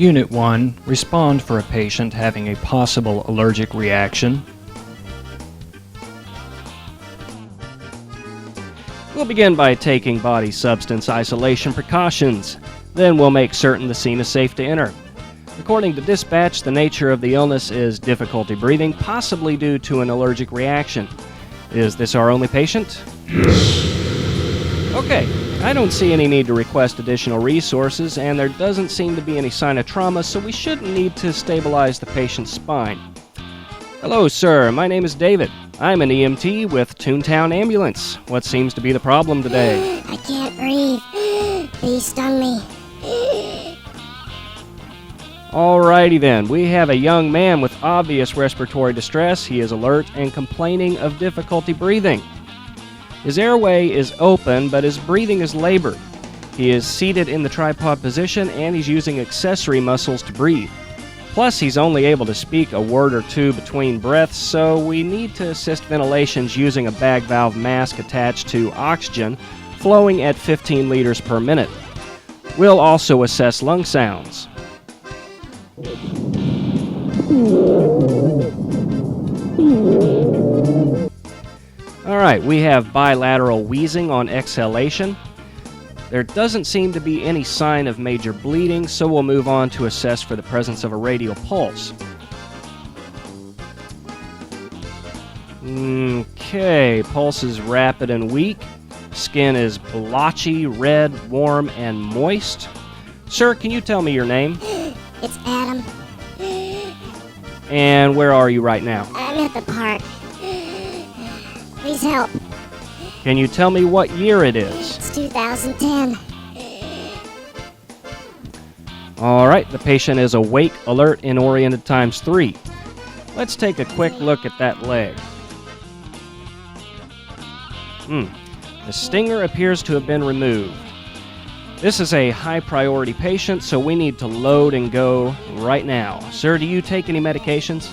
Unit 1. Respond for a patient having a possible allergic reaction. We'll begin by taking body substance isolation precautions. Then we'll make certain the scene is safe to enter. According to dispatch, the nature of the illness is difficulty breathing, possibly due to an allergic reaction. Is this our only patient? Yes. Okay, I don't see any need to request additional resources, and there doesn't seem to be any sign of trauma, so we shouldn't need to stabilize the patient's spine. Hello, sir. My name is David. I'm an EMT with Toontown Ambulance. What seems to be the problem today? I can't breathe. He stung me. Alrighty then. We have a young man with obvious respiratory distress. He is alert and complaining of difficulty breathing. His airway is open, but his breathing is labored. He is seated in the tripod position, and he's using accessory muscles to breathe. Plus, he's only able to speak a word or two between breaths, so we need to assist ventilations using a bag valve mask attached to oxygen, flowing at 15 liters per minute. We'll also assess lung sounds. Alright, we have bilateral wheezing on exhalation. There doesn't seem to be any sign of major bleeding, so we'll move on to assess for the presence of a radial pulse. Okay, pulse is rapid and weak. Skin is blotchy, red, warm, and moist. Sir, can you tell me your name? It's Adam. And where are you right now? I'm at the park. Please help. Can you tell me what year it is? It's 2010. Alright, the patient is awake, alert, and oriented times 3. Let's take a quick look at that leg. The stinger appears to have been removed. This is a high priority patient, so we need to load and go right now. Sir, do you take any medications?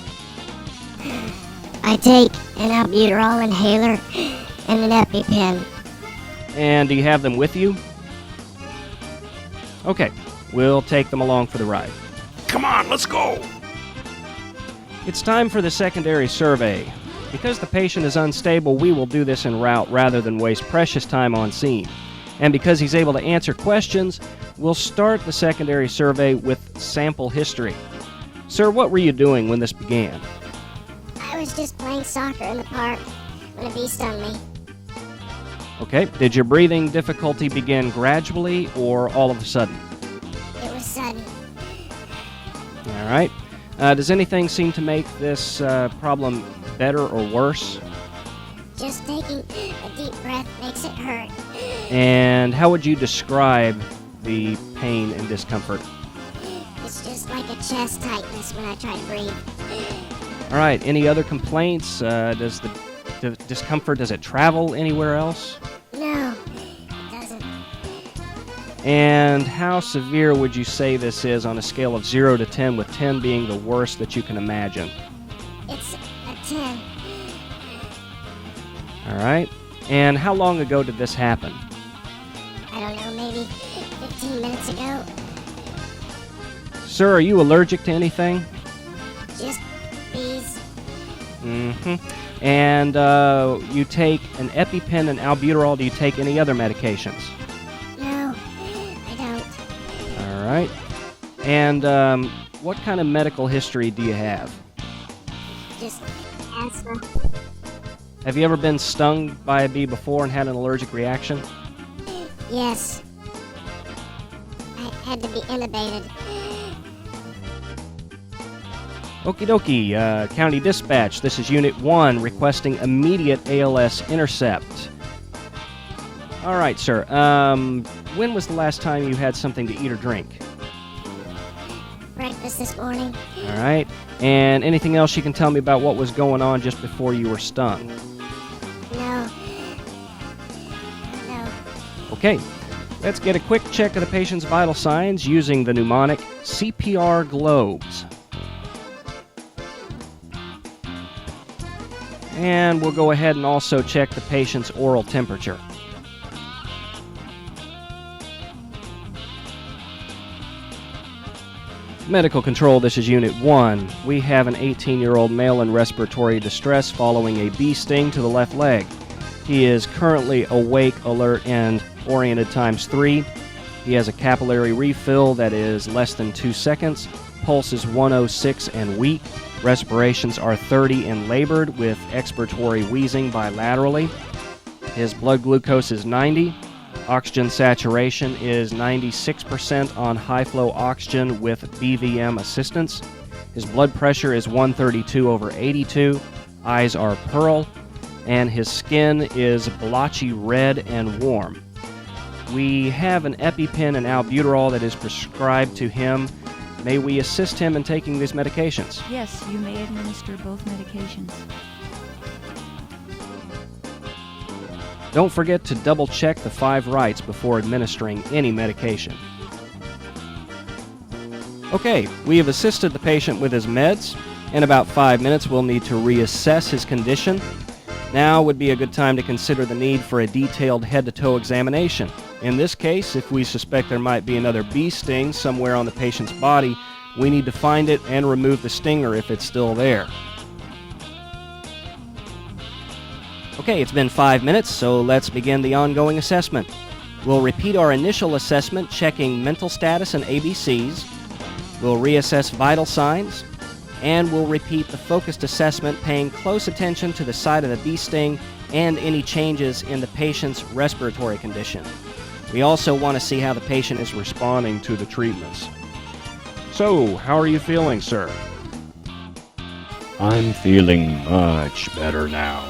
I take an albuterol inhaler and an epi-pen. And do you have them with you? Okay, we'll take them along for the ride. Come on, let's go! It's time for the secondary survey. Because the patient is unstable, we will do this en route rather than waste precious time on scene. And because he's able to answer questions, we'll start the secondary survey with sample history. Sir, what were you doing when this began? I was just playing soccer in the park when a bee stung me. Okay, did your breathing difficulty begin gradually or all of a sudden? It was sudden. All right. Does anything seem to make this problem better or worse? Just taking a deep breath makes it hurt. And how would you describe the pain and discomfort? It's just like a chest tightness when I try to breathe. All right, any other complaints? Does the discomfort, does it travel anywhere else? No, it doesn't. And how severe would you say this is on a scale of 0 to 10, with 10 being the worst that you can imagine? It's a 10. All right. And how long ago did this happen? I don't know, maybe 15 minutes ago. Sir, are you allergic to anything? Just bees. And you take an epi-pen and albuterol. Do you take any other medications? No, I don't. All right. And what kind of medical history do you have? Just asthma. Have you ever been stung by a bee before and had an allergic reaction? Yes. I had to be intubated. Okie dokie, County Dispatch, this is Unit 1 requesting immediate ALS intercept. All right, sir. When was the last time you had something to eat or drink? Breakfast this morning. All right. And anything else you can tell me about what was going on just before you were stung? No. No. Okay. Let's get a quick check of the patient's vital signs using the mnemonic CPR globes. And we'll go ahead and also check the patient's oral temperature. Medical control, this is Unit 1. We have an 18-year-old male in respiratory distress following a bee sting to the left leg. He is currently awake, alert, and oriented ×3. He has a capillary refill that is less than 2 seconds. Pulse is 106 and weak. Respirations are 30 and labored with expiratory wheezing bilaterally. His blood glucose is 90. Oxygen saturation is 96% on high-flow oxygen with BVM assistance. His blood pressure is 132/82. Eyes are pearl. And his skin is blotchy red and warm. We have an epi-pen and albuterol that is prescribed to him. May we assist him in taking these medications? Yes, you may administer both medications. Don't forget to double-check the 5 rights before administering any medication. Okay, we have assisted the patient with his meds. In about 5 minutes, we'll need to reassess his condition. Now would be a good time to consider the need for a detailed head-to-toe examination. In this case, if we suspect there might be another bee sting somewhere on the patient's body, we need to find it and remove the stinger if it's still there. Okay, it's been 5 minutes, so let's begin the ongoing assessment. We'll repeat our initial assessment, checking mental status and ABCs. We'll reassess vital signs. And we'll repeat the focused assessment, paying close attention to the site of the bee sting and any changes in the patient's respiratory condition. We also want to see how the patient is responding to the treatments. So, how are you feeling, sir? I'm feeling much better now.